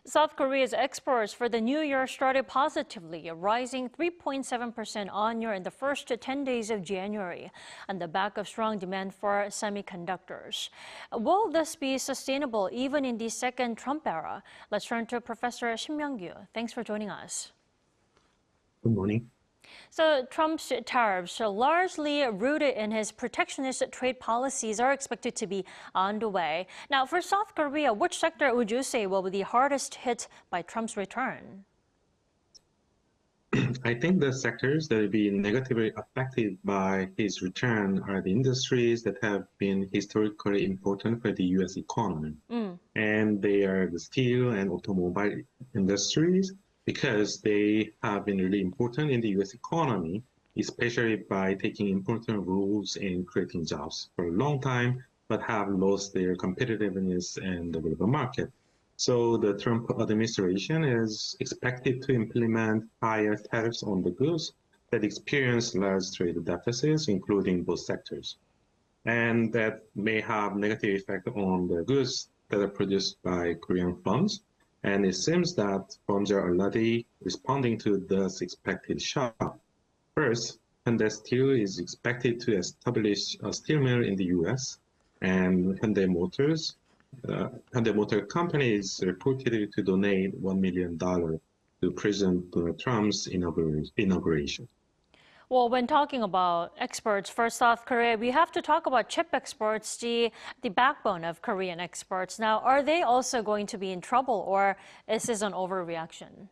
South Korea's exports for the new year started positively, rising 3.7% on-year in the first 10 days of January, on the back of strong demand for semiconductors. Will this be sustainable even in the second Trump era? Let's turn to Professor Shim Myung-kyu. Thanks for joining us. Good morning. So Trump's tariffs, largely rooted in his protectionist trade policies, are expected to be on the way. Now, for South Korea, which sector would you say will be the hardest hit by Trump's return? I think the sectors that will be negatively affected by his return are the industries that have been historically important for the U.S. economy. And they are the steel and automobile industries, because they have been really important in the U.S. economy, especially by taking important roles in creating jobs for a long time, but have lost their competitiveness in the global market. So the Trump administration is expected to implement higher tariffs on the goods that experience large trade deficits, including both sectors. And that may have negative effect on the goods that are produced by Korean firms. And it seems that firms are already responding to this expected shock. First, Hyundai Steel is expected to establish a steel mill in the U.S., and Hyundai Motor Company is reported to donate $1 million to President Donald Trump's inauguration. Well, when talking about exports for South Korea, we have to talk about chip exports, the backbone of Korean exports. Now, are they also going to be in trouble, or is this an overreaction?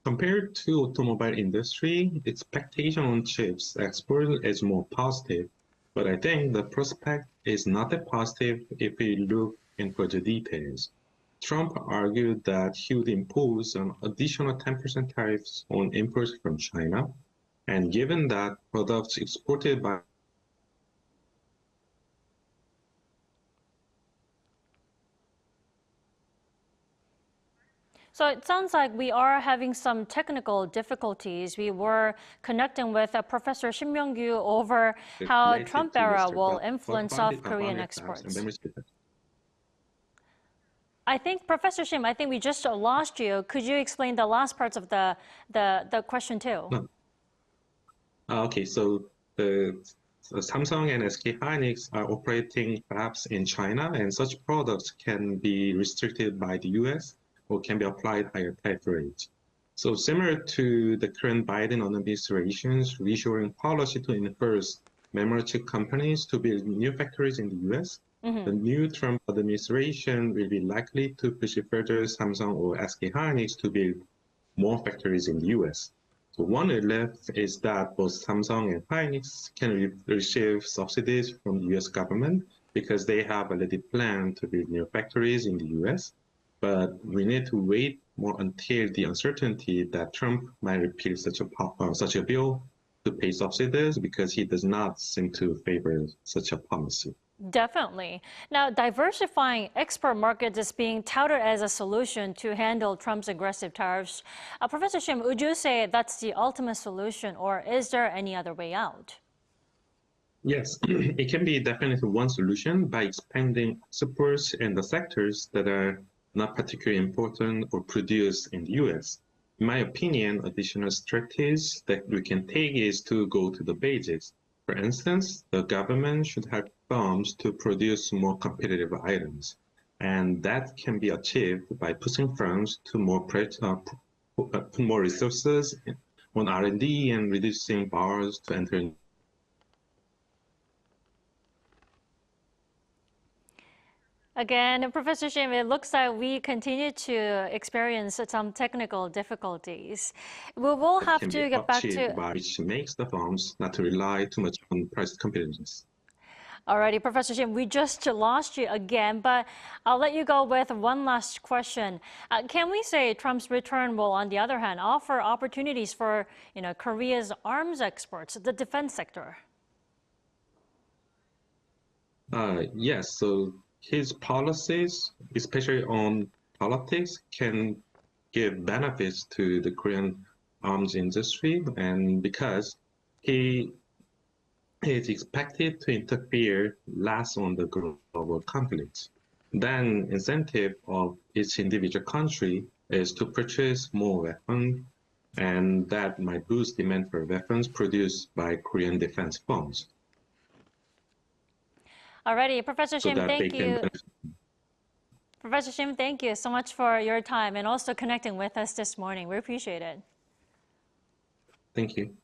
Compared to automobile industry, expectation on chips export is more positive, but I think the prospect is not that positive if we look into the details. Trump argued that he would impose an additional 10% tariffs on imports from China, and given that products exported by So it sounds like we are having some technical difficulties. We were connecting with Professor Shim Myung-kyu over how Trump era will influence South Korean exports. I think, Professor Shim, I think we just lost you. Could you explain the last parts of the question too? Okay, so the Samsung and SK Hynix are operating perhaps in China, and such products can be restricted by the US or can be applied higher tariff rates. So similar to the current Biden administration's reshoring policy to enforce memory chip companies to build new factories in the US, the new Trump administration will be likely to push further Samsung or SK Hynix to build more factories in the US. So one relief is that both Samsung and Hynix can receive subsidies from the US government because they have already planned to build new factories in the US. But we need to wait more until the uncertainty that Trump might repeal such a bill to pay subsidies, because he does not seem to favor such a policy. Definitely. Now, diversifying export markets is being touted as a solution to handle Trump's aggressive tariffs. Professor Shim, would you say that's the ultimate solution, or is there any other way out? Yes, it can be definitely one solution by expanding exports in the sectors that are not particularly important or produced in the US. In my opinion, additional strategies that we can take is to go to the basics. For instance, the government should help firms to produce more competitive items, and that can be achieved by pushing firms to put more resources on R&D and reducing barriers to enter. Again, Professor Shim, it looks like we continue to experience some technical difficulties. We will have to get back to... Which makes the firms not to rely too much on price competitiveness. Alrighty, Professor Shim, we just lost you again, but I'll let you go with one last question. Can we say Trump's return will, on the other hand, offer opportunities for Korea's arms exports, the defense sector? Yes, so his policies, especially on politics, can give benefits to the Korean arms industry, and because he is expected to interfere less on the global conflicts. then incentive of each individual country is to purchase more weapons, and that might boost demand for weapons produced by Korean defense firms. Alrighty, Professor So Shim, that they thank can you. Professor Shim, thank you so much for your time and also connecting with us this morning. We appreciate it. Thank you.